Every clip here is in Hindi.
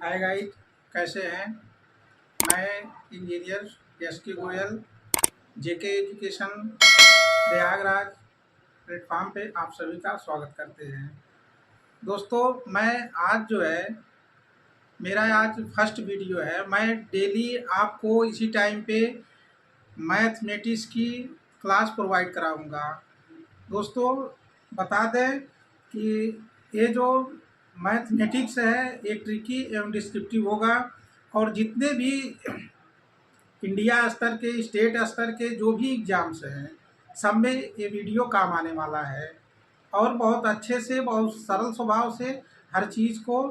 हाय गाइस, कैसे हैं। मैं इंजीनियर एस के गोयल, जेके एजुकेशन प्रयागराज प्लेटफॉर्म पे आप सभी का स्वागत करते हैं। दोस्तों, मैं आज जो है मेरा आज फर्स्ट वीडियो है। मैं डेली आपको इसी टाइम पे मैथमेटिक्स की क्लास प्रोवाइड कराऊंगा। दोस्तों, बता दें कि ये जो मैथमेटिक्स है ये ट्रिकी एवं डिस्क्रिप्टिव होगा, और जितने भी इंडिया स्तर के, स्टेट स्तर के जो भी एग्ज़ाम्स हैं, सब में ये वीडियो काम आने वाला है। और बहुत अच्छे से, बहुत सरल स्वभाव से हर चीज़ को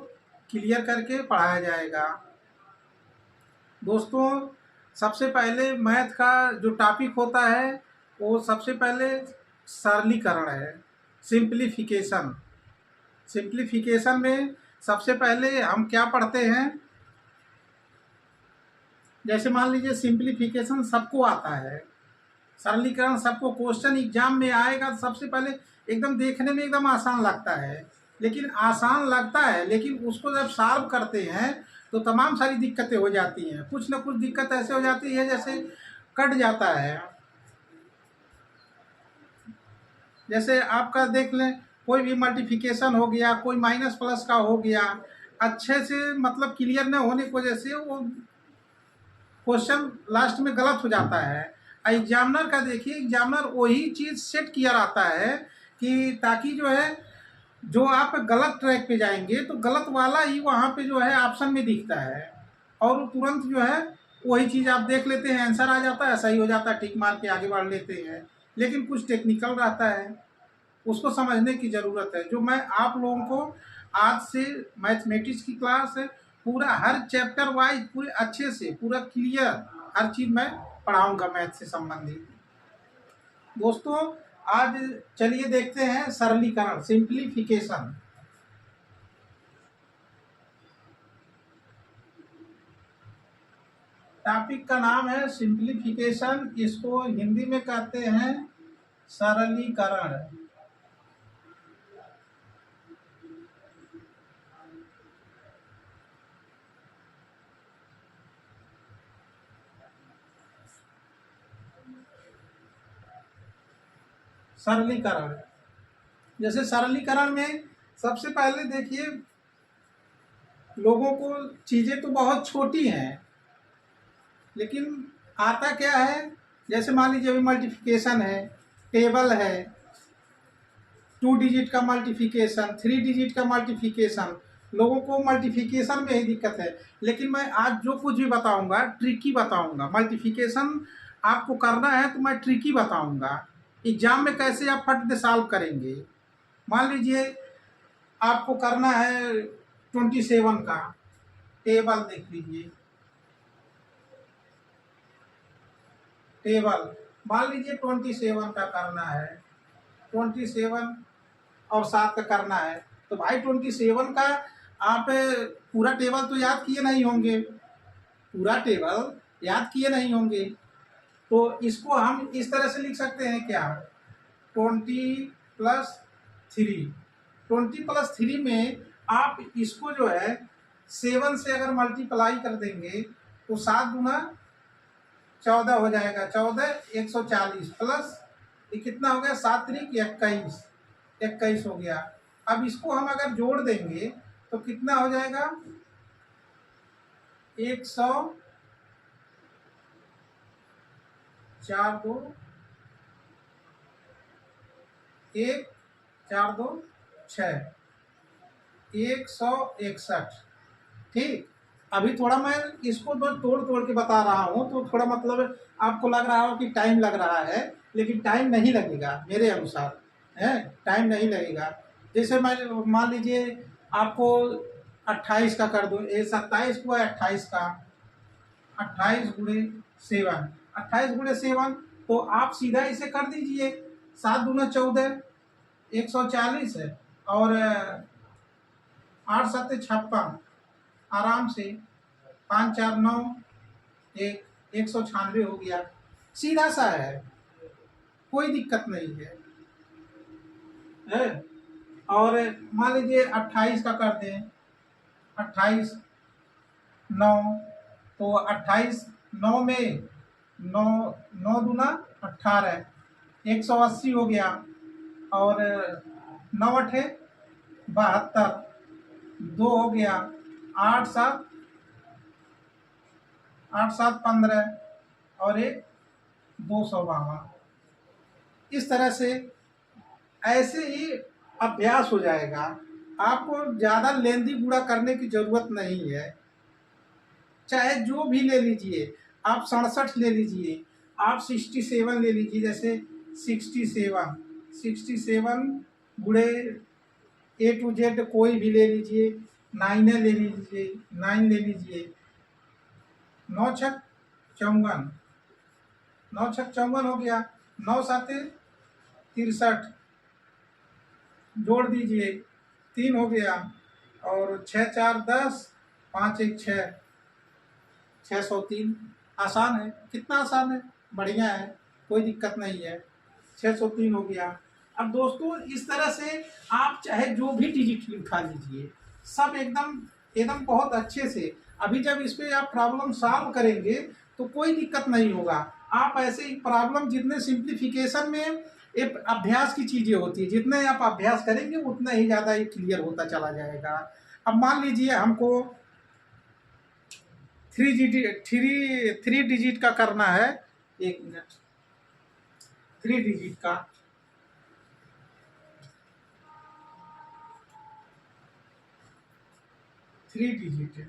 क्लियर करके पढ़ाया जाएगा। दोस्तों, सबसे पहले मैथ का जो टॉपिक होता है वो सबसे पहले सरलीकरण है, सिंप्लीफिकेशन। सिंप्लीफिकेशन में सबसे पहले हम क्या पढ़ते हैं, जैसे मान लीजिए सिंप्लीफिकेशन सबको आता है, सरलीकरण सबको क्वेश्चन एग्जाम में आएगा तो सबसे पहले एकदम देखने में एकदम आसान लगता है, लेकिन आसान लगता है लेकिन उसको जब सॉल्व करते हैं तो तमाम सारी दिक्कतें हो जाती हैं। कुछ ना कुछ दिक्कत ऐसे हो जाती है जैसे कट जाता है। जैसे आपका देख लें, कोई भी मल्टीप्लिकेशन हो गया, कोई माइनस प्लस का हो गया, अच्छे से मतलब क्लियर न होने की वजह से वो क्वेश्चन लास्ट में गलत हो जाता है। एग्जामिनर का देखिए, एग्जामिनर वही चीज़ सेट किया रहता है कि ताकि जो है जो आप गलत ट्रैक पे जाएंगे तो गलत वाला ही वहाँ पे जो है ऑप्शन में दिखता है, और वो तुरंत जो है वही चीज़ आप देख लेते हैं, आंसर आ जाता है, सही हो जाता है, टिक मार के आगे बढ़ लेते हैं। लेकिन कुछ टेक्निकल रहता है, उसको समझने की ज़रूरत है। जो मैं आप लोगों को आज से मैथमेटिक्स की क्लास है, पूरा हर चैप्टर वाइज पूरे अच्छे से पूरा क्लियर हर चीज़ मैं पढ़ाऊंगा मैथ से संबंधित। दोस्तों, आज चलिए देखते हैं सरलीकरण, सिंप्लीफिकेशन। टॉपिक का नाम है सिंप्लीफिकेशन, इसको हिंदी में कहते हैं सरलीकरण। सरलीकरण, जैसे सरलीकरण में सबसे पहले देखिए, लोगों को चीज़ें तो बहुत छोटी हैं लेकिन आता क्या है। जैसे मान लीजिए अभी मल्टीप्लिकेशन है, टेबल है, 2 डिजिट का मल्टीप्लिकेशन, 3 डिजिट का मल्टीप्लिकेशन, लोगों को मल्टीप्लिकेशन में ही दिक्कत है। लेकिन मैं आज जो कुछ भी बताऊंगा ट्रिकी बताऊंगा। मल्टीप्लिकेशन आपको करना है तो मैं ट्रिकी बताऊंगा, एग्जाम में कैसे आप फट से सॉल्व करेंगे। मान लीजिए आपको करना है 27 का टेबल, देख लीजिए टेबल, मान लीजिए 27 का करना है, 27 और 7 का करना है। तो भाई 27 का आप पूरा टेबल तो याद किए नहीं होंगे, पूरा टेबल याद किए नहीं होंगे, तो इसको हम इस तरह से लिख सकते हैं क्या, 20+3। 20+3 में आप इसको जो है 7 से अगर मल्टीप्लाई कर देंगे तो 7×14 हो जाएगा, 14 140 प्लस ये कितना हो गया, 7 त्रिक 21, 21 हो गया। अब इसको हम अगर जोड़ देंगे तो कितना हो जाएगा, 100, 4 2 1 4 2 6, 161। ठीक, अभी थोड़ा मैं इसको तो तोड़ तोड़ के बता रहा हूँ तो थोड़ा मतलब आपको लग रहा हो कि टाइम लग रहा है, लेकिन टाइम नहीं लगेगा मेरे अनुसार, है टाइम नहीं लगेगा। जैसे मैं मान लीजिए आपको 28 का कर दूँ, ये 27 हुआ 28 का, 28×7, 28×7, तो आप सीधा इसे कर दीजिए, 7×14 140 है, और 8×7 = 56, आराम से 5×4 = 9, 196 हो गया। सीधा सा है, कोई दिक्कत नहीं है। और मान लीजिए 28 का कर दें, 28 9, तो 28, 9 में 9, 9 दूना 18, 180 हो गया। और 9 अठे 72, 2 हो गया। 8 7, 8 7 15 और एक 252। इस तरह से ऐसे ही अभ्यास हो जाएगा। आपको ज़्यादा लेंदी गुणा करने की ज़रूरत नहीं है। चाहे जो भी ले लीजिए, आप 67 ले लीजिए, आप 67 ले लीजिए। जैसे 67, 67 गुणे A to Z कोई भी ले लीजिए, 9 ले लीजिए, 9 ले लीजिए। 9 6 54, 9 6 54 हो गया। 9 7 63 जोड़ दीजिए, 3 हो गया। और 6 4 10, 5 1 6, 603। आसान है, कितना आसान है, बढ़िया है, कोई दिक्कत नहीं है। 603 हो गया। अब दोस्तों इस तरह से आप चाहे जो भी डिजिट उठा लीजिए, सब एकदम एकदम बहुत अच्छे से। अभी जब इस पर आप प्रॉब्लम सॉल्व करेंगे तो कोई दिक्कत नहीं होगा। आप ऐसे ही प्रॉब्लम जितने सिंप्लीफिकेशन में एक अभ्यास की चीज़ें होती है, जितने आप अभ्यास करेंगे उतना ही ज़्यादा ये क्लियर होता चला जाएगा। अब मान लीजिए हमको 3 डिजिट का करना है। 1 मिनट, 3 डिजिट का। 3 डिजिट,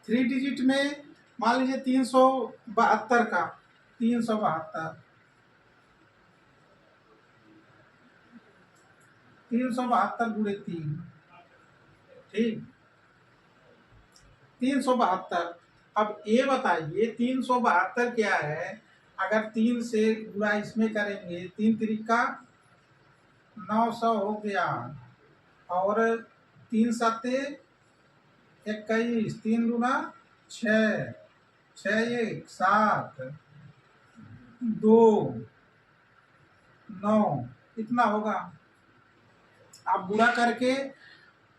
3 डिजिट में मान लीजिए 372 का, 372, 372 गुणे 3, ठीक, 372। अब ये बताइए 372 क्या है। अगर 3 से गुणा इसमें करेंगे, 3 3 900 हो गया। और 3 7 21, 3 दूना 6, 6 1 7, 2 9, इतना होगा। आप गुणा करके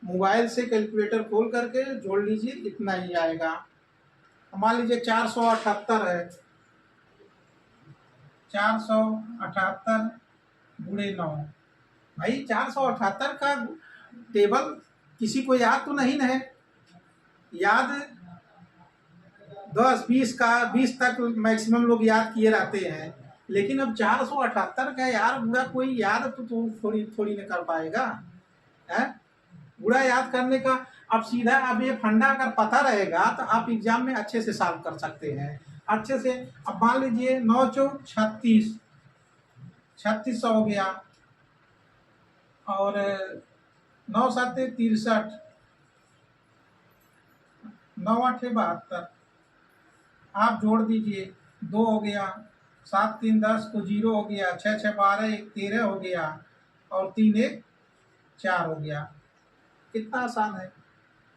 मोबाइल से कैलकुलेटर खोल करके जोड़ लीजिए, इतना ही आएगा। मान लीजिए 478 है, 478 गुणे 9। भाई 478 का टेबल किसी को याद तो नहीं है। याद 10 20 का, 20 तक मैक्सिमम लोग याद किए रहते हैं। लेकिन अब 478 का यार गुणा कोई याद तो थोड़ी थोड़ी न कर पाएगा है। गुणा याद करने का अब सीधा, अब ये फंडा अगर पता रहेगा तो आप एग्जाम में अच्छे से सॉल्व कर सकते हैं अच्छे से। अब मान लीजिए 9 चौक 36, 3600 हो गया। और 9 7 63, 9 8 72, आप जोड़ दीजिए, 2 हो गया। 7 3 10 को 0 हो गया। 6 6 12, 1 13 हो गया। और 3 1 4 हो गया। कितना आसान है,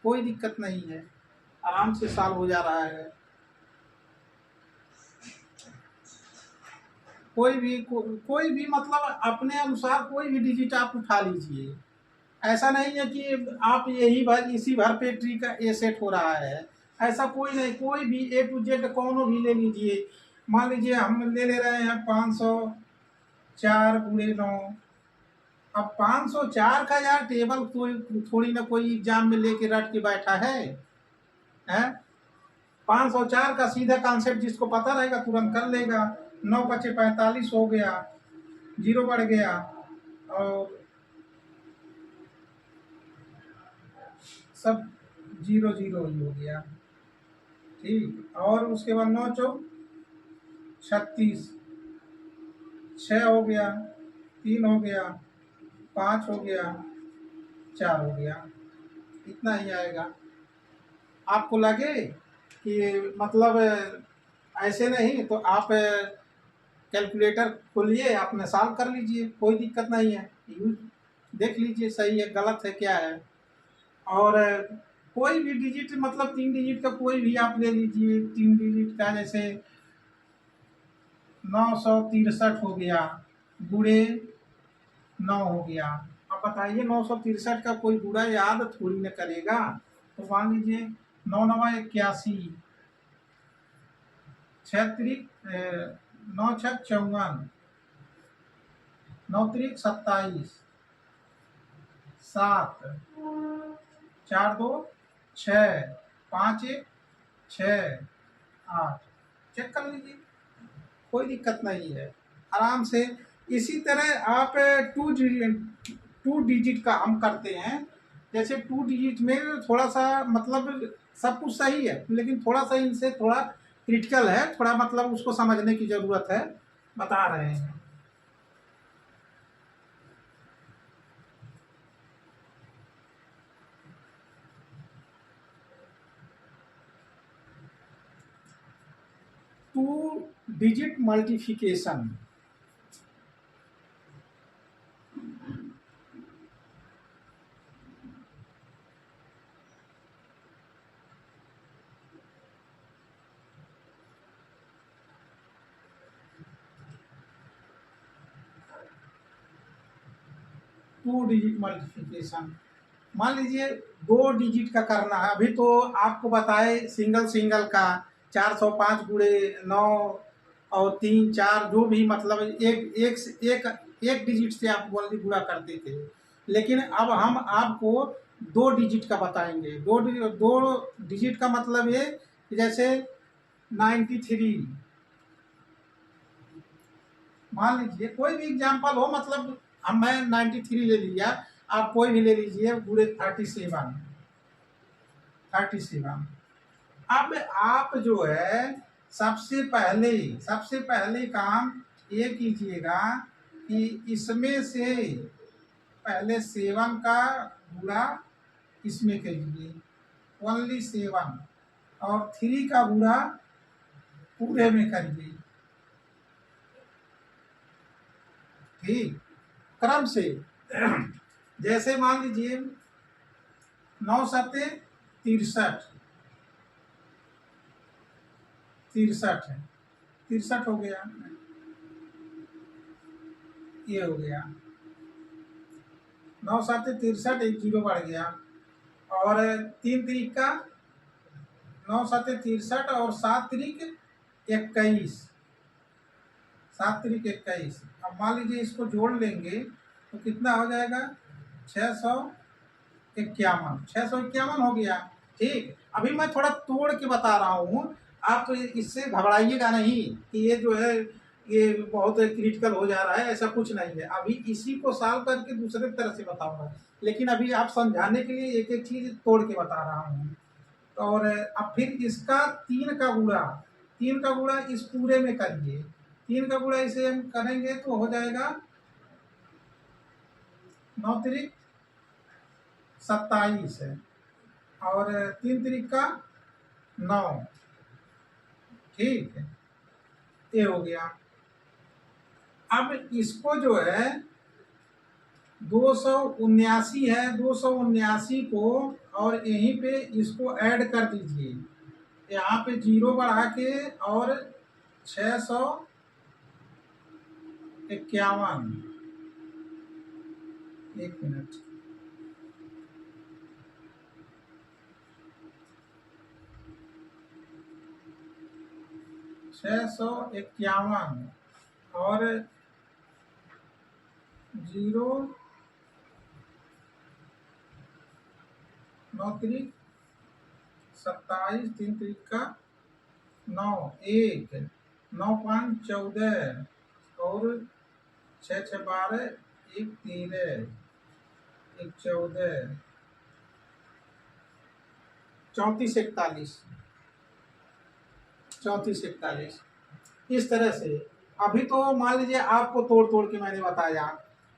कोई दिक्कत नहीं है, आराम से सॉल्व हो जा रहा है। कोई भी मतलब अपने अनुसार कोई भी डिजिट आप उठा लीजिए। ऐसा नहीं है कि आप यही भर इसी भर पे ट्री का ए सेट हो रहा है, ऐसा कोई नहीं। कोई भी A to Z कौन भी ले लीजिए। मान लीजिए हम ले रहे हैं 504 गुणे 9। अब 504 का यार टेबल कोई थोड़ी ना कोई एग्जाम में लेके रट के बैठा है। 504 का सीधा कॉन्सेप्ट जिसको पता रहेगा तुरंत कर लेगा। 9 5 45 हो गया, 0 बढ़ गया। और सब 0 0 ही हो गया, ठीक। और उसके बाद 9 चौक 36, 6 हो गया, 3 हो गया, 5 हो गया, 4 हो गया, इतना ही आएगा। आपको लगे कि मतलब ऐसे नहीं तो आप कैलकुलेटर खोलिए, आपने सॉल्व कर लीजिए, कोई दिक्कत नहीं है। यूज देख लीजिए सही है गलत है क्या है। और कोई भी डिजिट मतलब 3 डिजिट का कोई भी आप ले लीजिए। 3 डिजिट का जैसे 963 हो गया, गुणे 9 हो गया। अब बताइए 963 का कोई गुणा याद थोड़ी न करेगा। तो मान लीजिए 9 नवा 81, 6 त्रिक 9 6 54, 9 त्रिक 27, 7 4 2 6, 5 1 6 8। चेक कर लीजिए, कोई दिक्कत नहीं है, आराम से। इसी तरह आप टू डिजिट का हम करते हैं। जैसे 2 डिजिट में थोड़ा सा मतलब सब कुछ सही है, लेकिन थोड़ा सा इनसे थोड़ा क्रिटिकल है, थोड़ा मतलब उसको समझने की ज़रूरत है, बता रहे हैं। Two digit multiplication, two digit multiplication, मान लीजिए 2 डिजिट का करना है। अभी तो आपको बताए सिंगल सिंगल का 405 गुणे 9 और 3 4 जो भी मतलब एक डिजिट से आप बोल गुणा करते थे। लेकिन अब हम आपको 2 डिजिट का बताएंगे। दो डिजिट का मतलब ये कि जैसे 93, मान लीजिए कोई भी एग्जाम्पल हो, मतलब हम मैं 93 ले लिया, आप कोई भी ले लीजिए, पूरे 37 37। अब आप जो है सबसे पहले काम ये कीजिएगा कि इसमें से पहले 7 का गुणा इसमें करिए, ओनली 7, और 3 का गुणा पूरे में करिए। ठीक, क्रम से। जैसे मान लीजिए 9 सत्ते 63, 63 है, 63 हो गया, ये हो गया 9 7 63, एक जीरो बढ़ गया। और 3 त्रिक का 9 7 63 और 7 त्रिक 21, 7 त्रिक 21। अब मान लीजिए इसको जोड़ लेंगे तो कितना हो जाएगा, 651, 651 हो गया। ठीक, अभी मैं थोड़ा तोड़ के बता रहा हूँ, आप तो इससे घबराइएगा नहीं कि ये जो है ये बहुत क्रिटिकल हो जा रहा है, ऐसा कुछ नहीं है। अभी इसी को सॉल्व करके दूसरे तरह से बताऊंगा, लेकिन अभी आप समझाने के लिए एक एक चीज तोड़ के बता रहा हूँ। और अब फिर इसका 3 का गुणा इस पूरे में करिए। 3 का गुणा इसे हम करेंगे तो हो जाएगा 9 त्रिक 27 है, और 3 त्रिक का 9। ठीक है, ये हो गया। अब इसको जो है 279 है, 279 को और यहीं पे इसको ऐड कर दीजिए, यहाँ पे 0 बढ़ा के, और 651, एक मिनट, 651 और 0 9 त्रिक 27, 3 त्रिक का 9, 1 9 5 14, और 6 6 12, 1 13, 1 14, 34 41, 34 41, इस तरह से। अभी तो मान लीजिए आपको तोड़ तोड़ के मैंने बताया,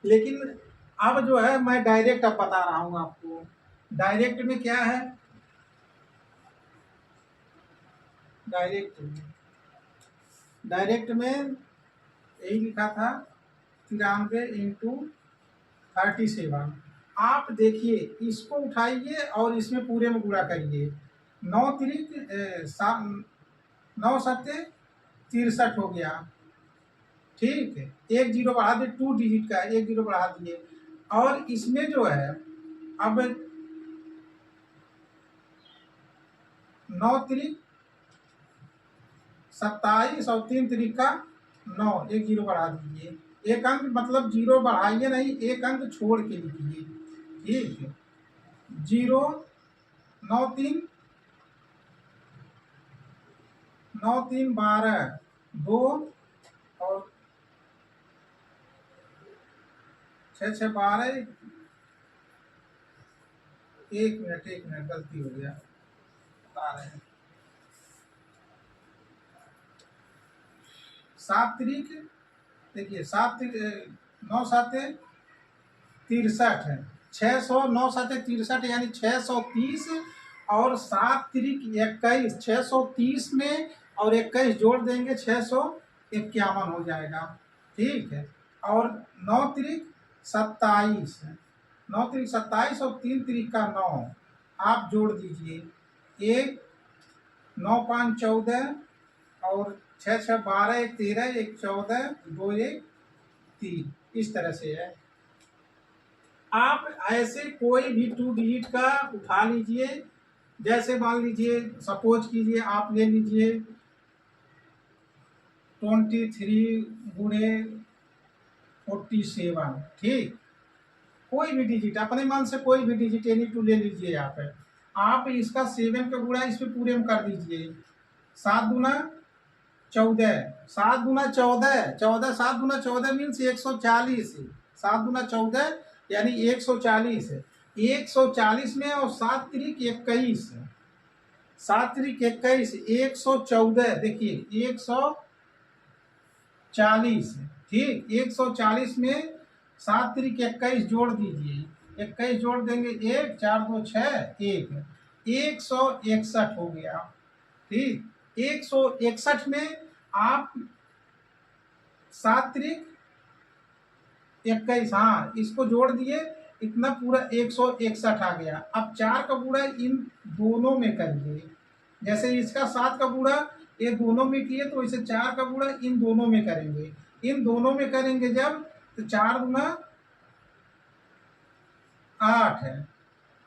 लेकिन अब जो है मैं डायरेक्ट अब बता रहा हूँ आपको। डायरेक्ट में क्या है, डायरेक्ट में यही लिखा था 93 इंटू 37। आप देखिए, इसको उठाइए और इसमें पूरे में गुणा करिए। 9 त्रिक 9 सत्ते 63 हो गया। ठीक है, एक जीरो बढ़ा दिए, 2 डिजिट का एक जीरो बढ़ा दिए, और इसमें जो है अब 9 त्रिक 27 और 3 त्रिक का 9, एक जीरो बढ़ा दीजिए। एक अंक मतलब जीरो बढ़ाइए नहीं, एक अंक छोड़ के लिखिए। ठीक है, 0, 9 3 9 3 12, 2 और 6 6 12। एक मिनट गलती हो गया, बता रहे हैं। 7 त्रिक, देखिए 9 7 63 है। 600, 9 7 63 यानी 630, और 7 त्रिक 21, 630 में और 21 जोड़ देंगे 651 हो जाएगा। ठीक है, और 9 त्रिक 27 है, 9 त्रिक 27 और 3 त्रिक का 9 आप जोड़ दीजिए। एक 9 5 14, और 6 6 12, एक 13, एक 14, 2 1 3, इस तरह से है। आप ऐसे कोई भी 2 डिजिट का उठा लीजिए। जैसे मान लीजिए, सपोज कीजिए आप ले लीजिए 23 गुणे 47। ठीक, कोई भी डिजिट अपने मन से कोई भी डिजिट एनी टू ले लीजिए। आप इसका 7 का गुणा इस पे पूरे में कर दीजिए। 7 गुना 14, 7 गुना 14, 14 7 गुना 14 मीन्स 140। 7 गुना 14 यानी 140 है। 140 में और 7 त्रिक 21, 7 त्रिक 21, 114। देखिए 140, ठीक, 140 में 7 त्रिक 21 जोड़ दीजिए। 21 जोड़ देंगे, 1 4 2 6 1, 161 हो गया। ठीक, 161 में आप 7 त्रिक 21, हाँ, इसको जोड़ दिए, इतना पूरा 161 आ गया। अब 4 का गुणा इन दोनों में करिए। जैसे इसका 7 का गुणा ये दोनों में किए, तो इसे 4 का गुणा इन दोनों में करेंगे। इन दोनों में करेंगे जब, तो 4 गुना 8 है,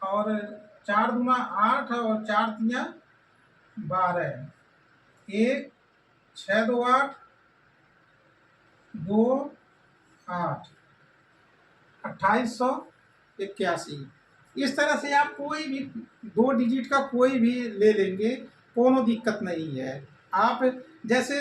और 4 गुना 8 और 4 तिया 12, 1 6 2 8 2 8, 2881। इस तरह से आप कोई भी 2 डिजिट का कोई भी ले लेंगे, कोनो दिक्कत नहीं है। आप जैसे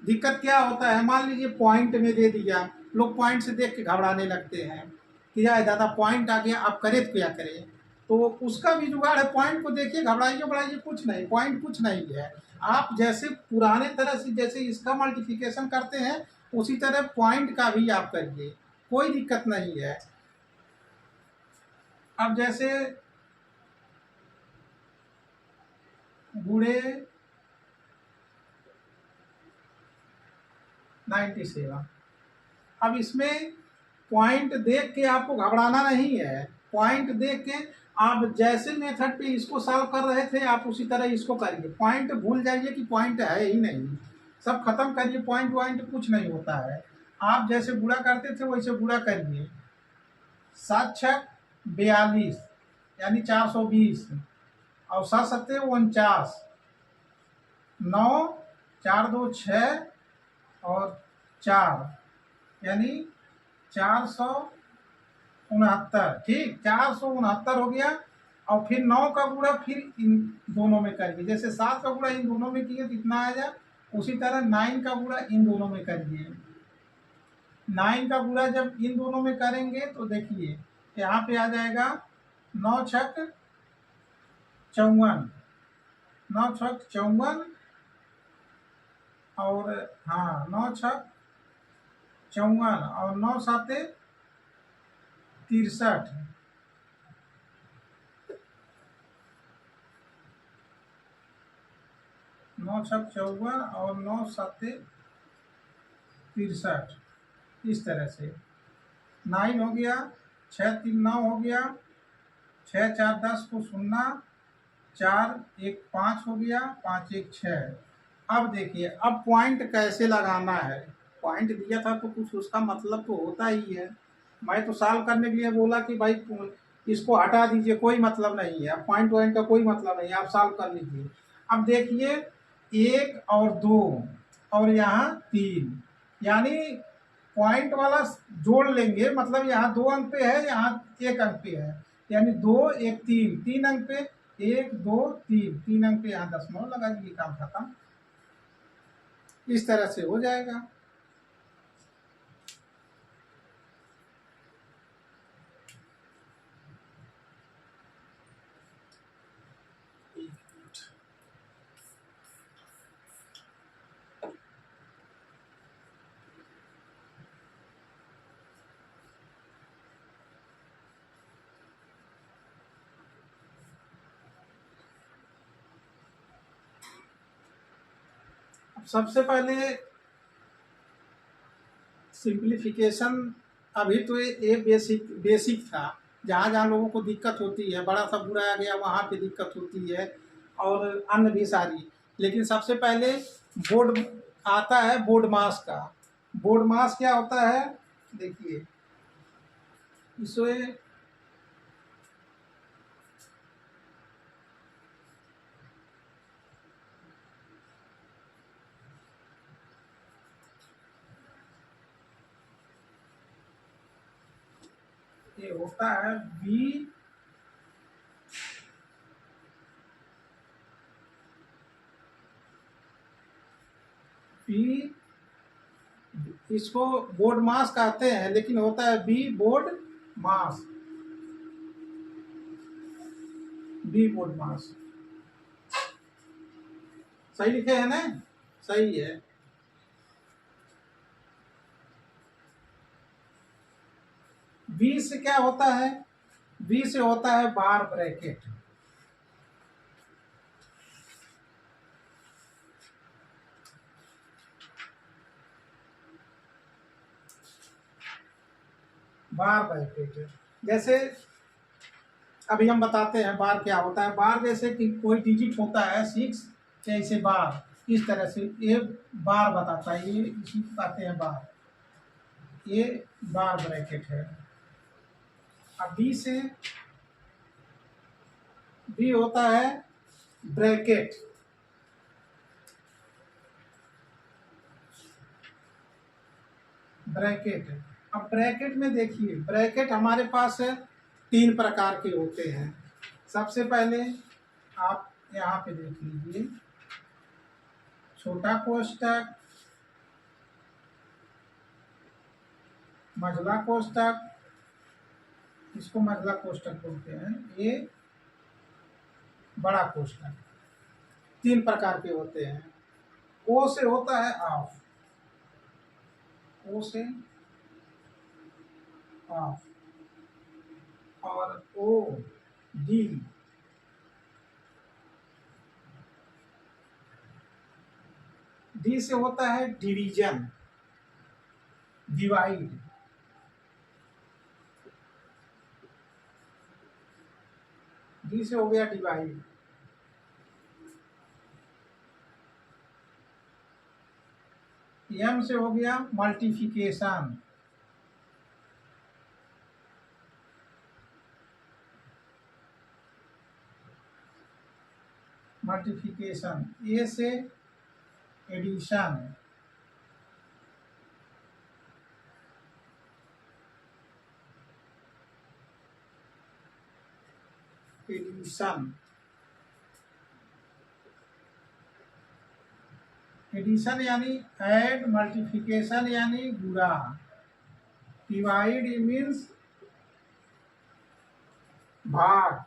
दिक्कत क्या होता है, मान लीजिए पॉइंट में दे दिया, लोग पॉइंट से देख के घबराने लगते हैं कि यार दादा पॉइंट आ गया, आप करें तो क्या करें। तो उसका भी जुगाड़ है, पॉइंट को देखिए, घबराइए बढ़ाइए कुछ नहीं, पॉइंट कुछ नहीं है। आप जैसे पुराने तरह से जैसे इसका मल्टीप्लिकेशन करते हैं, उसी तरह पॉइंट का भी आप करिए, कोई दिक्कत नहीं है। अब जैसे गुणे 97, अब इसमें पॉइंट देख के आपको घबराना नहीं है। पॉइंट देख के आप जैसे मेथड पे इसको सॉल्व कर रहे थे, आप उसी तरह इसको करिए। पॉइंट भूल जाइए कि पॉइंट है ही नहीं, सब खत्म करिए। पॉइंट वॉइंट कुछ नहीं होता है। आप जैसे गुणा करते थे वैसे गुणा करिए। 7 6 42 यानी 420, और 7 7 49, 9 4 2 6 और 4 यानी 469। ठीक, 469 हो गया। और फिर 9 का गुणा फिर इन दोनों में करिए। जैसे 7 का गुणा इन दोनों में किए तो इतना आ जाए, उसी तरह 9 का गुणा इन दोनों में करिए। 9 का गुणा जब इन दोनों में करेंगे तो देखिए यहाँ पे आ जाएगा 9 छक 54, 9 छक 54, और हाँ 9 छक 54, और 9 7 63, 9 छक 54 और 9 7 63, इस तरह से 9 हो गया, 6 3 9 हो गया, 6 4 10 को 0, 4 1 5 हो गया, 5 1 6। अब देखिए अब पॉइंट कैसे लगाना है। पॉइंट दिया था तो कुछ उसका मतलब तो होता ही है। मैं तो सॉल्व करने के लिए बोला कि भाई इसको हटा दीजिए, कोई मतलब नहीं है, पॉइंट वॉइंट का कोई मतलब नहीं है, आप सॉल्व कर लीजिए। अब देखिए 1 और 2 और यहाँ 3, यानी पॉइंट वाला जोड़ लेंगे, मतलब यहाँ 2 अंक पे है, यहाँ 1 अंक पे है, यानी 2 1 3, 3 अंक पे 1 2 3, 3 अंक पे यहाँ दशमलव लगा दीजिए, काम खत्म। इस तरह से हो जाएगा। सबसे पहले सिंप्लीफिकेशन, अभी तो ये बेसिक था। जहाँ जहाँ लोगों को दिक्कत होती है, बड़ा सा बुरा आ गया वहाँ पे दिक्कत होती है, और अन्य भी सारी। लेकिन सबसे पहले बोर्ड आता है बोर्ड मास का। बोर्ड मास क्या होता है, देखिए इसमें ये होता है बी, इसको बोर्ड मास कहते हैं, लेकिन होता है बी बोर्ड मास, बी बोर्ड मास। सही लिखे हैं ना? सही है। बी से क्या होता है, बी से होता है बार ब्रैकेट। बार ब्रैकेट जैसे अभी हम बताते हैं बार क्या होता है। बार जैसे कि कोई डिजिट होता है 6, जैसे बार, इस तरह से ये बार बताता है, ये इसी को कहते हैं बार, ये बार ब्रैकेट है। अब बी होता है ब्रैकेट। ब्रैकेट, अब ब्रैकेट में देखिए, ब्रैकेट हमारे पास 3 प्रकार के होते हैं। सबसे पहले आप यहाँ पे देख लीजिए, छोटा कोष्टक, मझला कोष्टक, इसको मझला कोष्टक बोलते हैं, ये बड़ा कोष्टक। 3 प्रकार के होते हैं। ओ से होता है ऑफ, ओ से ऑफ, और ओ डी, डी से होता है डिवीजन, डिवाइड, डी से हो गया डिवाइड। एम से हो गया मल्टीप्लिकेशन, मल्टीप्लिकेशन। ए से एडिशन, एडिशन, एडिशन यानी ऐड, मल्टीप्लिकेशन यानी गुणा, डिवाइड मीन्स भाग,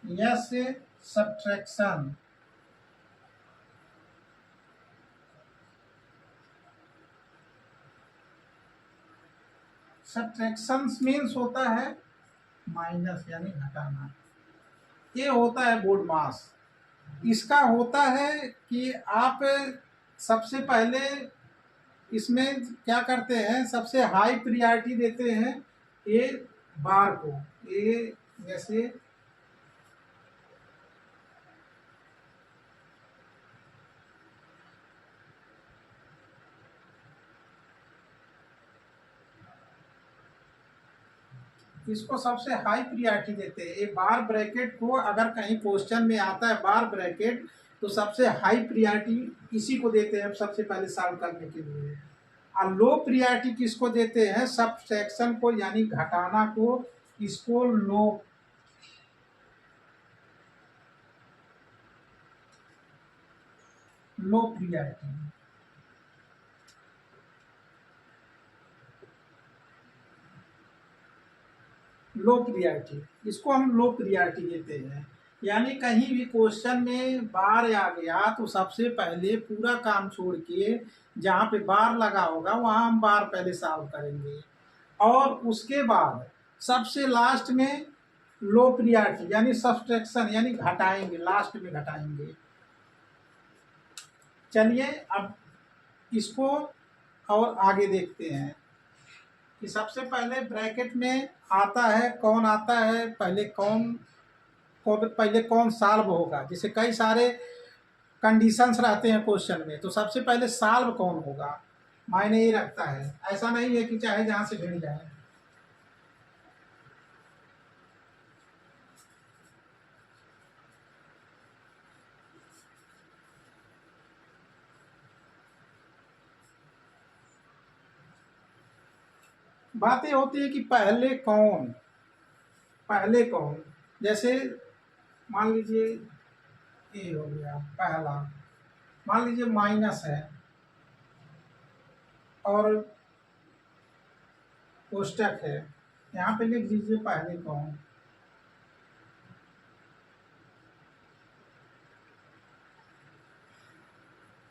यस से सब्ट्रैक्शन, सब्ट्रैक्शन मीन्स होता है माइनस यानी घटाना। ये होता है बोर्ड मास। इसका होता है कि आप सबसे पहले इसमें क्या करते हैं, सबसे हाई प्रियॉरिटी देते हैं ये बार को। ये जैसे इसको सबसे हाई प्रियॉरिटी देते हैं। ये बार ब्रैकेट को अगर कहीं क्वेश्चन में आता है बार ब्रैकेट, तो सबसे हाई प्रियॉरिटी इसी को देते हैं सबसे पहले सॉल्व करने के लिए। और लो प्रियॉरिटी किसको देते हैं? सबट्रैक्शन को, यानी घटाना को, इसको लो प्रियॉरिटी, लो प्रियॉरिटी, इसको हम लो प्रियॉरिटी देते हैं। यानी कहीं भी क्वेश्चन में बार आ गया तो सबसे पहले पूरा काम छोड़ के जहाँ पे बार लगा होगा वहाँ हम बार पहले सॉल्व करेंगे, और उसके बाद सबसे लास्ट में लो प्रियॉरिटी यानी सब्सट्रैक्शन यानी घटाएंगे, लास्ट में घटाएंगे। चलिए अब इसको और आगे देखते हैं कि सबसे पहले ब्रैकेट में आता है कौन, आता है पहले कौन सॉल्व होगा। जैसे कई सारे कंडीशंस रहते हैं क्वेश्चन में, तो सबसे पहले सॉल्व कौन होगा मायने ये रखता है। ऐसा नहीं है कि चाहे जहाँ से भिड़ जाए। बातें होती है कि पहले कौन, जैसे मान लीजिए ये हो गया पहला, मान लीजिए माइनस है और कोष्टक है, यहाँ पे लिख दीजिए पहले कौन।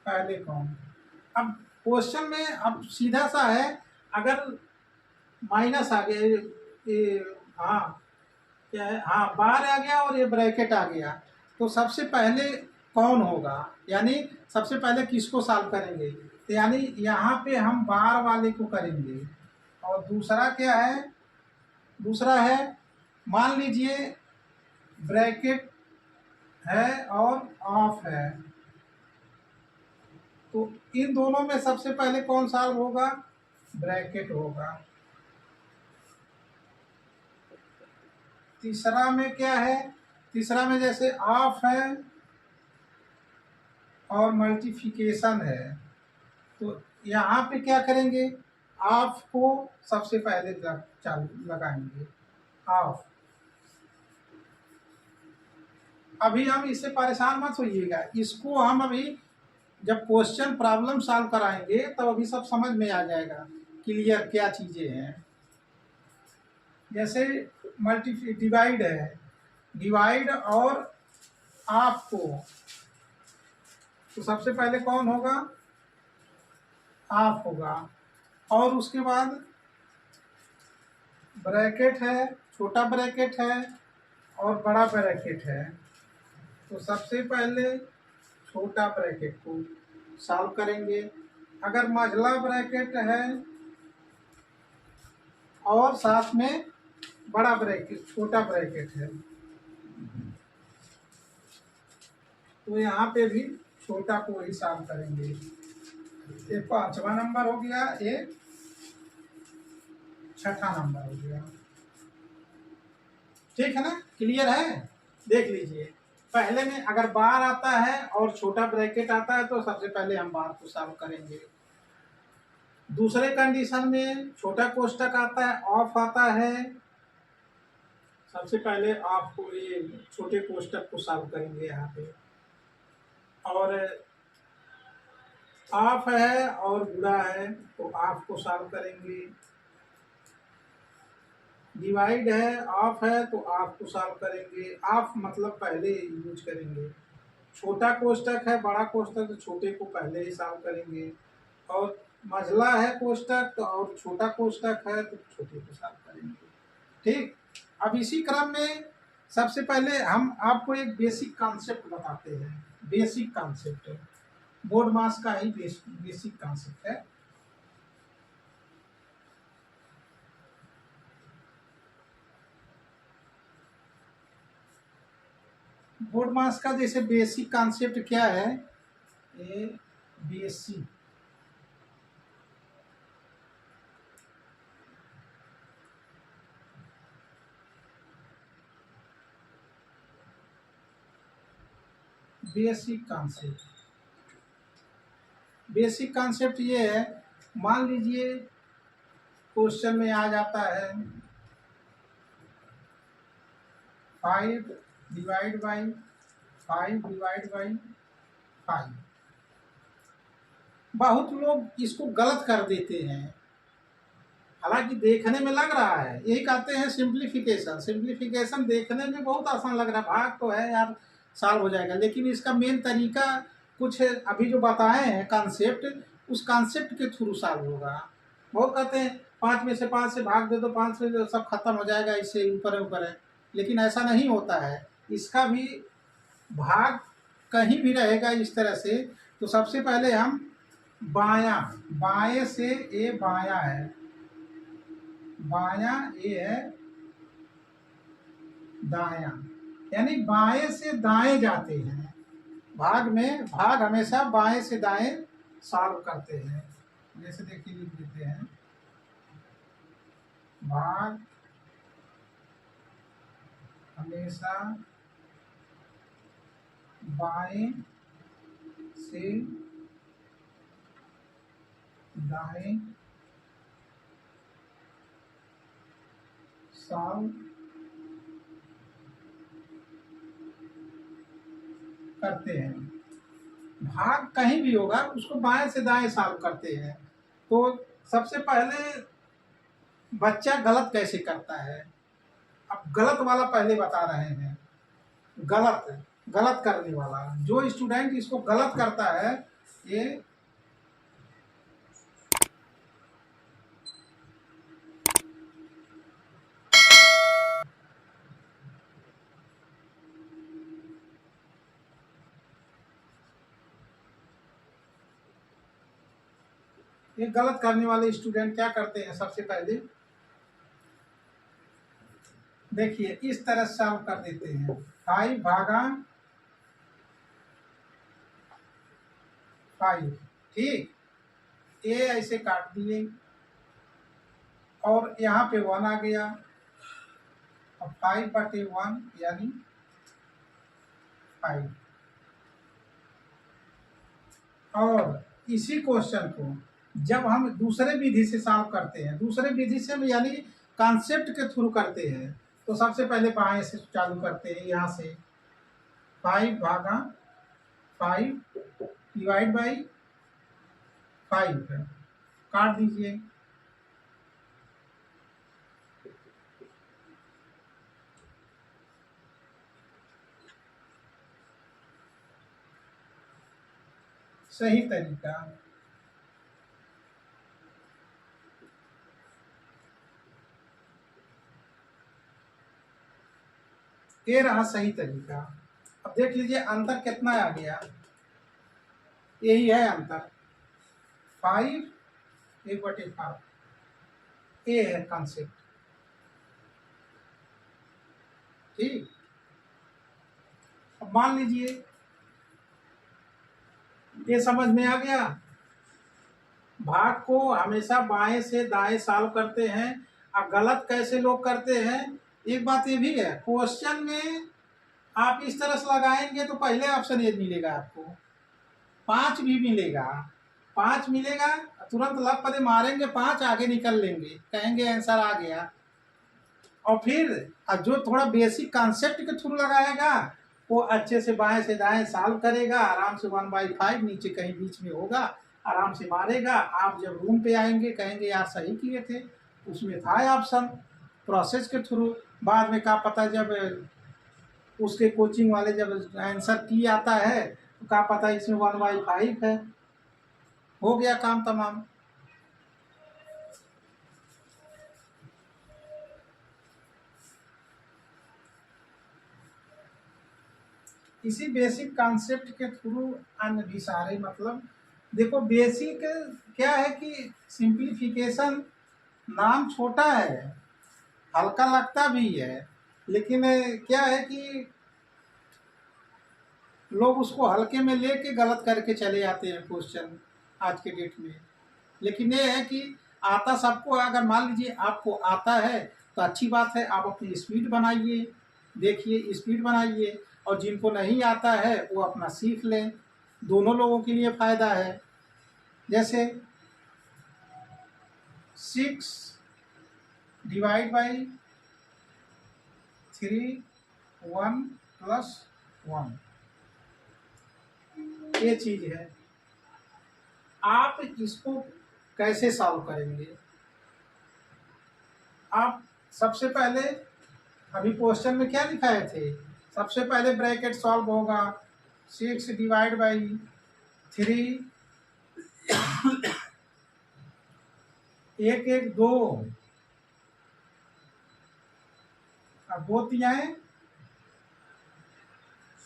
पहले कौन, अब क्वेश्चन में अब सीधा सा है, अगर माइनस आ गया ये, हाँ क्या है, हाँ बार आ गया और ये ब्रैकेट आ गया, तो सबसे पहले कौन होगा, यानी सबसे पहले किसको सॉल्व करेंगे, तो यानी यहाँ पे हम बार वाले को करेंगे। और दूसरा क्या है, दूसरा है मान लीजिए ब्रैकेट है और ऑफ है, तो इन दोनों में सबसे पहले कौन सॉल्व होगा, ब्रैकेट होगा। तीसरा में क्या है, तीसरा में जैसे ऑफ है और मल्टीप्लिकेशन है, तो यहाँ पे क्या करेंगे, ऑफ को सबसे पहले लगाएंगे, ऑफ। अभी हम इससे परेशान मत होइएगा, इसको हम अभी जब क्वेश्चन प्रॉब्लम सॉल्व कराएंगे तब अभी सब समझ में आ जाएगा क्लियर क्या चीज़ें हैं। जैसे डिवाइड है, डिवाइड और ऑफ को, तो सबसे पहले कौन होगा, ऑफ होगा। और उसके बाद ब्रैकेट है, छोटा ब्रैकेट है और बड़ा ब्रैकेट है, तो सबसे पहले छोटा ब्रैकेट को सॉल्व करेंगे। अगर मझला ब्रैकेट है और साथ में बड़ा ब्रैकेट छोटा ब्रैकेट है, तो यहाँ पे भी छोटा को ही सॉल्व करेंगे। ये 5वां नंबर हो गया, ये 6ठा नंबर हो गया। ठीक है ना, क्लियर है। देख लीजिए, पहले में अगर बार आता है और छोटा ब्रैकेट आता है तो सबसे पहले हम बार को सॉल्व करेंगे। दूसरे कंडीशन में छोटा कोष्टक आता है, ऑफ आता है, सबसे पहले ऑफ को, ये छोटे कोष्टक को सॉल्व करेंगे यहाँ पे। और ऑफ है और गुणा है तो ऑफ को सॉल्व करेंगे। डिवाइड है, ऑफ है तो ऑफ को सॉल्व करेंगे। ऑफ मतलब पहले यूज करेंगे। छोटा कोष्टक है, बड़ा कोष्टक, तो छोटे को पहले ही सॉल्व करेंगे। और मझला है कोष्टक तो, और छोटा कोष्टक है तो छोटे को सॉल्व करेंगे। ठीक, अब इसी क्रम में सबसे पहले हम आपको एक बेसिक कॉन्सेप्ट बताते हैं। बेसिक कॉन्सेप्ट बोर्ड मास का ही बेसिक कॉन्सेप्ट है। बोर्ड मास का जैसे बेसिक कॉन्सेप्ट क्या है, a basic, basic concept, basic concept ये है, मान लीजिए क्वेश्चन में आ जाता है 5 डिवाइड बाई 5 बहुत लोग इसको गलत कर देते हैं, हालांकि देखने में लग रहा है, यही कहते हैं सिंप्लीफिकेशन। सिंप्लीफिकेशन देखने में बहुत आसान लग रहा है, भाग तो है यार, सॉल्व हो जाएगा, लेकिन इसका मेन तरीका कुछ अभी जो बताए हैं कॉन्सेप्ट, उस कॉन्सेप्ट के थ्रू सॉल्व होगा। बहुत कहते हैं 5 में से 5 से भाग दे दो, 5 से सब खत्म हो जाएगा, इससे ऊपर है, लेकिन ऐसा नहीं होता है। इसका भी भाग कहीं भी रहेगा इस तरह से। तो सबसे पहले हम बायां, बाएं से ए बायां है, बायां ए है दायां, यानी बाएं से दाएं जाते हैं भाग में। भाग हमेशा बाएं से दाएं सॉल्व करते हैं। जैसे देखिए लिख देते हैं, भाग हमेशा बाएं से दाएं सॉल्व करते हैं। भाग कहीं भी होगा उसको बाएं से दाएं सॉल्व करते हैं। तो सबसे पहले बच्चा गलत कैसे करता है, अब गलत वाला पहले बता रहे हैं। गलत, गलत करने वाला जो स्टूडेंट इसको गलत करता है, ये गलत करने वाले स्टूडेंट क्या करते हैं, सबसे पहले देखिए इस तरह सॉल्व कर देते हैं, 5 भागा 5, ठीक, ए ऐसे काट दिए और यहाँ पे 1 आ गया, अब 5/1 यानी 5। और इसी क्वेश्चन को जब हम दूसरे विधि से सॉल्व करते हैं, दूसरे विधि से यानी कॉन्सेप्ट के थ्रू करते हैं, तो सबसे पहले बाएं से चालू करते हैं, यहाँ से 5 भागा 5 डिवाइड बाई 5 काट दीजिए, सही तरीका। ये रहा सही तरीका। अब देख लीजिए अंतर कितना आ गया, यही है अंतर, 5/5, ये है कॉन्सेप्ट, ठीक। अब मान लीजिए ये समझ में आ गया, भाग को हमेशा बाएं से दाएं सॉल्व करते हैं। अब गलत कैसे लोग करते हैं, एक बात ये भी है, क्वेश्चन में आप इस तरह से लगाएंगे तो पहले ऑप्शन ए मिलेगा आपको, 5 भी मिलेगा, 5 मिलेगा, तुरंत लप पदे मारेंगे 5, आगे निकल लेंगे, कहेंगे आंसर आ गया। और फिर जो थोड़ा बेसिक कॉन्सेप्ट के थ्रू लगाएगा वो अच्छे से बाएं से दाएं सॉल्व करेगा, आराम से 1/5 नीचे कहीं बीच में होगा, आराम से मारेगा। आप जब रूम पे आएंगे कहेंगे यार सही किए थे, उसमें था ऑप्शन, प्रोसेस के थ्रू। बाद में क्या पता जब उसके कोचिंग वाले जब आंसर की आता है तो क्या पता इसमें 1/5 है, हो गया काम तमाम। इसी बेसिक कॉन्सेप्ट के थ्रू अन्य भी सारे, मतलब देखो बेसिक क्या है कि सिंप्लीफिकेशन नाम छोटा है, हल्का लगता भी है, लेकिन क्या है कि लोग उसको हल्के में लेके गलत करके चले जाते हैं क्वेश्चन आज के डेट में। लेकिन ये है कि आता सबको, अगर मान लीजिए आपको आता है तो अच्छी बात है, आप अपनी स्पीड बनाइए, देखिए स्पीड बनाइए, और जिनको नहीं आता है वो अपना सीख लें, दोनों लोगों के लिए फ़ायदा है। जैसे 6 डिवाइड बाई 3 1 प्लस 1, ये चीज़ है। आप इसको कैसे सॉल्व करेंगे? आप सबसे पहले अभी क्वेश्चन में क्या लिखाए थे, सबसे पहले ब्रैकेट सॉल्व होगा 6 डिवाइड बाई 3, 1 1 2, अब 2 तियाएं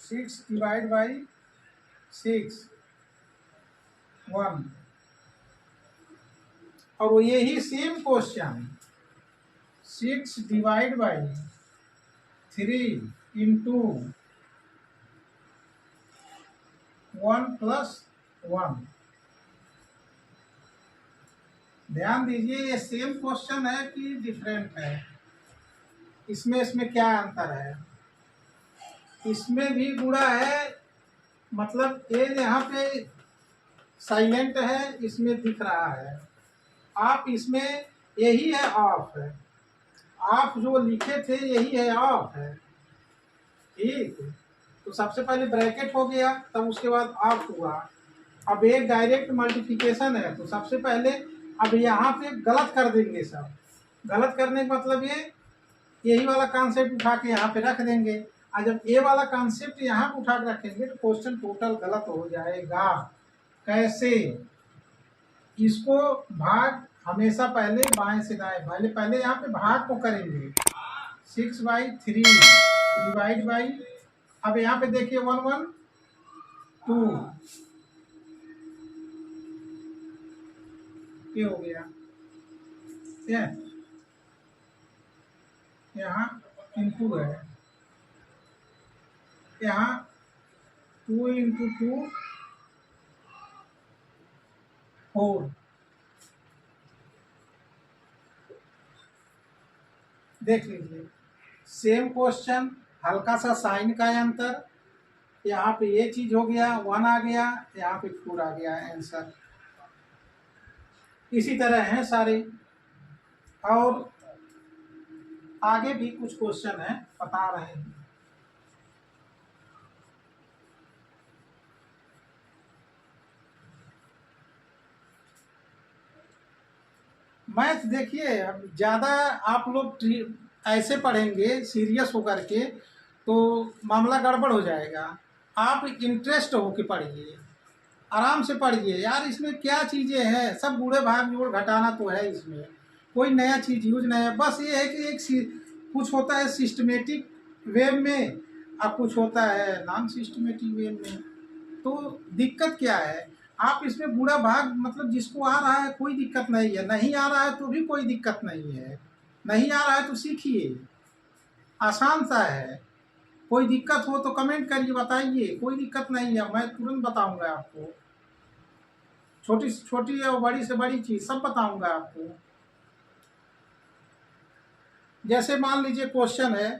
6 डिवाइड बाई 6 1, और यही same question 6 divide by 3 into 1 plus 1। ध्यान दीजिए, ये सेम क्वेश्चन है कि डिफरेंट है? इसमें क्या अंतर है? इसमें भी गुणा है, मतलब ये यहाँ पे साइलेंट है, इसमें दिख रहा है। आप इसमें यही है ऑफ है, आप जो लिखे थे यही है ऑफ है, ठीक। तो सबसे पहले ब्रैकेट हो गया, तब उसके बाद ऑफ हुआ। अब एक डायरेक्ट मल्टीप्लिकेशन है, तो सबसे पहले अब यहाँ पे गलत कर देंगे। सब गलत करने का मतलब यही वाला कॉन्सेप्ट उठा के यहाँ पे रख देंगे, और जब ये वाला कॉन्सेप्ट यहाँ पे उठा के रखेंगे तो क्वेश्चन टोटल गलत हो जाएगा। कैसे? इसको भाग हमेशा पहले बाएं से दाएं, पहले यहाँ पे भाग को करेंगे 6/3 डिवाइड बाई, अब यहाँ पे देखिए 1 1 2 ये हो गया, यहाँ इंटू है, यहाँ 2 इंटू 2 4। देख लीजिए, सेम क्वेश्चन, हल्का सा साइन का अंतर। यहाँ पे ये चीज हो गया, 1 आ गया, यहाँ पे 4 आ गया आंसर। इसी तरह हैं सारे, और आगे भी कुछ क्वेश्चन है बता रहे हैं। मैथ देखिए, अब ज़्यादा आप लोग ऐसे पढ़ेंगे सीरियस होकर के तो मामला गड़बड़ हो जाएगा। आप इंटरेस्ट होके पढ़िए, आराम से पढ़िए यार। इसमें क्या चीज़ें हैं, सब बूढ़े भाग जोड़ घटाना तो है, इसमें कोई नया चीज़ यूज नहीं है। बस ये है कि कुछ होता है सिस्टमेटिक वे में और कुछ होता है नॉन सिस्टमेटिक वे में। तो दिक्कत क्या है, आप इसमें बूढ़ा भाग मतलब जिसको आ रहा है कोई दिक्कत नहीं है, नहीं आ रहा है तो भी कोई दिक्कत नहीं है, नहीं आ रहा है तो सीखिए, आसान सा है। कोई दिक्कत हो तो कमेंट करिए, बताइए, कोई दिक्कत नहीं है, मैं तुरंत बताऊंगा आपको। छोटी से छोटी और बड़ी से बड़ी चीज़ सब बताऊंगा आपको। जैसे मान लीजिए क्वेश्चन है,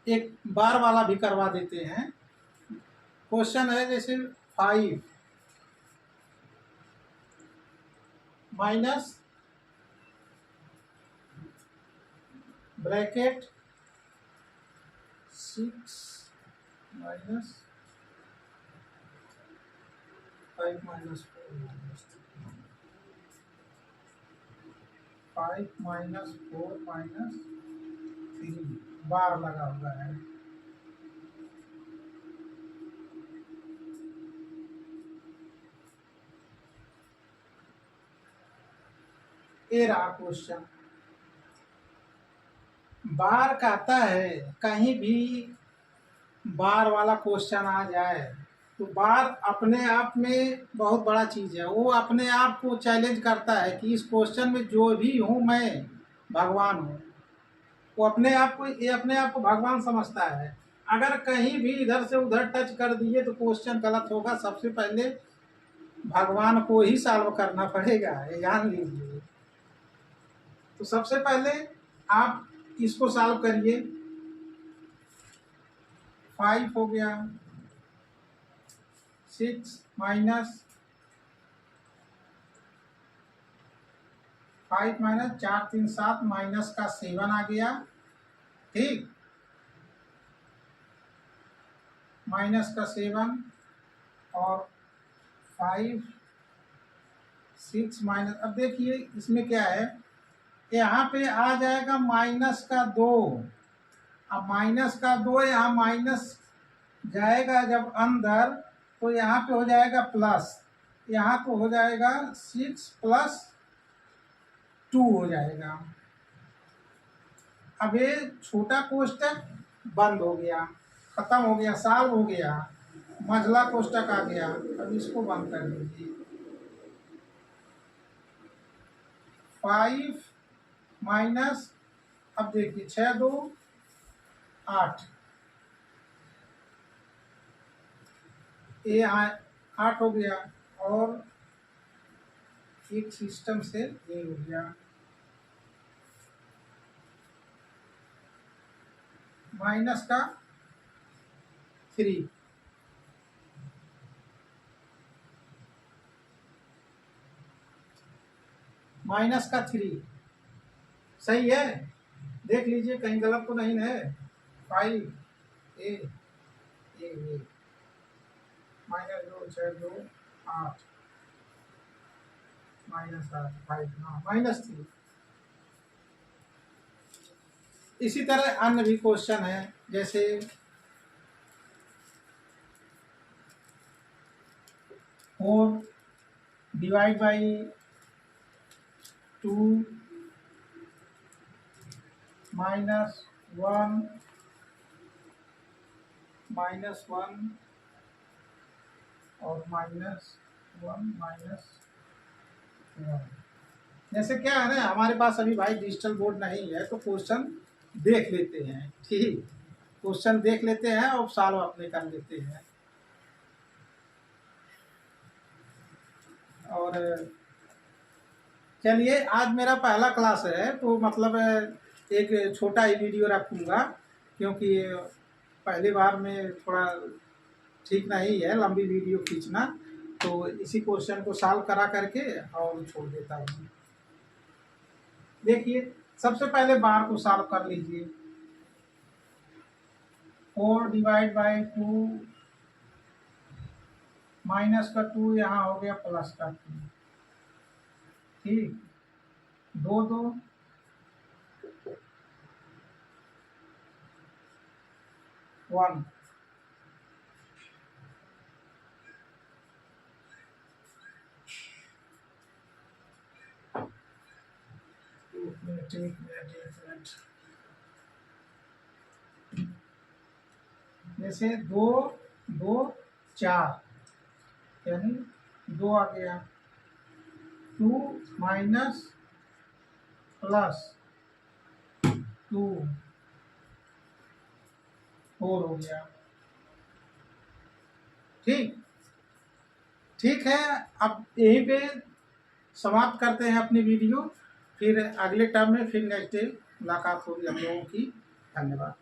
एक बार वाला भी करवा देते हैं। क्वेश्चन है जैसे 5 minus bracket 6 minus 5 minus 4 minus 5 minus 4 minus 3 बार लगा हुआ है। ये रहा क्वेश्चन। बार कहता है, कहीं भी बार वाला क्वेश्चन आ जाए तो बार अपने आप में बहुत बड़ा चीज़ है। वो अपने आप को चैलेंज करता है कि इस क्वेश्चन में जो भी हूँ मैं भगवान हूँ। वो अपने आप को, ये अपने आप को भगवान समझता है। अगर कहीं भी इधर से उधर टच कर दिए तो क्वेश्चन गलत होगा। सबसे पहले भगवान को ही सॉल्व करना पड़ेगा, ये जान लीजिए। तो सबसे पहले आप इसको सॉल्व करिए। 5 हो गया, 6 माइनस 5 माइनस 4 3 7 माइनस का 7 आ गया। ठीक, माइनस का 7 और 5 6 माइनस, अब देखिए इसमें क्या है, यहाँ पे आ जाएगा माइनस का 2। अब माइनस का 2 यहाँ माइनस जाएगा जब अंदर, तो यहाँ पे हो जाएगा प्लस, यहाँ तो हो जाएगा 6 प्लस 2 हो जाएगा। अब ये छोटा कोष्टक बंद हो गया, खत्म हो गया, सॉल्व हो गया, मझला कोष्टक आ गया। अब इसको बंद कर दीजिए। 5 माइनस, अब देखिए 6 2 8, ये 8 हो गया और एक सिस्टम से ये हो गया माइनस का 3। माइनस का 3 सही है, देख लीजिए कहीं गलत तो नहीं है। 5 ए माइनस 2 6 2 8 माइनस 8 5 माइनस 3। इसी तरह अन्य भी क्वेश्चन है, जैसे 4 डिवाइड बाई 2 माइनस 1 माइनस 1 और माइनस 1 माइनस 1। जैसे क्या है ना, हमारे पास अभी भाई डिजिटल बोर्ड नहीं है, तो क्वेश्चन देख लेते हैं। ठीक, क्वेश्चन देख लेते हैं और सॉल्व अपने कर लेते हैं। और चलिए, आज मेरा पहला क्लास है, तो मतलब एक छोटा ही वीडियो रखूँगा, क्योंकि पहली बार में थोड़ा ठीक नहीं है लंबी वीडियो खींचना, तो इसी क्वेश्चन को सॉल्व करा करके और छोड़ देता हूँ। देखिए, सबसे पहले बार को सॉल्व कर लीजिए। 4 डिवाइड बाई 2 माइनस का 2 यहाँ हो गया प्लस का 2। ठीक, 2 2 1। एक मिनट, जैसे 2 2 4 यानी 2 आ गया, 2 माइनस प्लस 2 4 हो गया। ठीक, ठीक है, अब यहीं पे समाप्त करते हैं अपनी वीडियो, फिर अगले टर्म में फिर नेक्स्ट डे मुलाकात होगी हम लोगों की। धन्यवाद।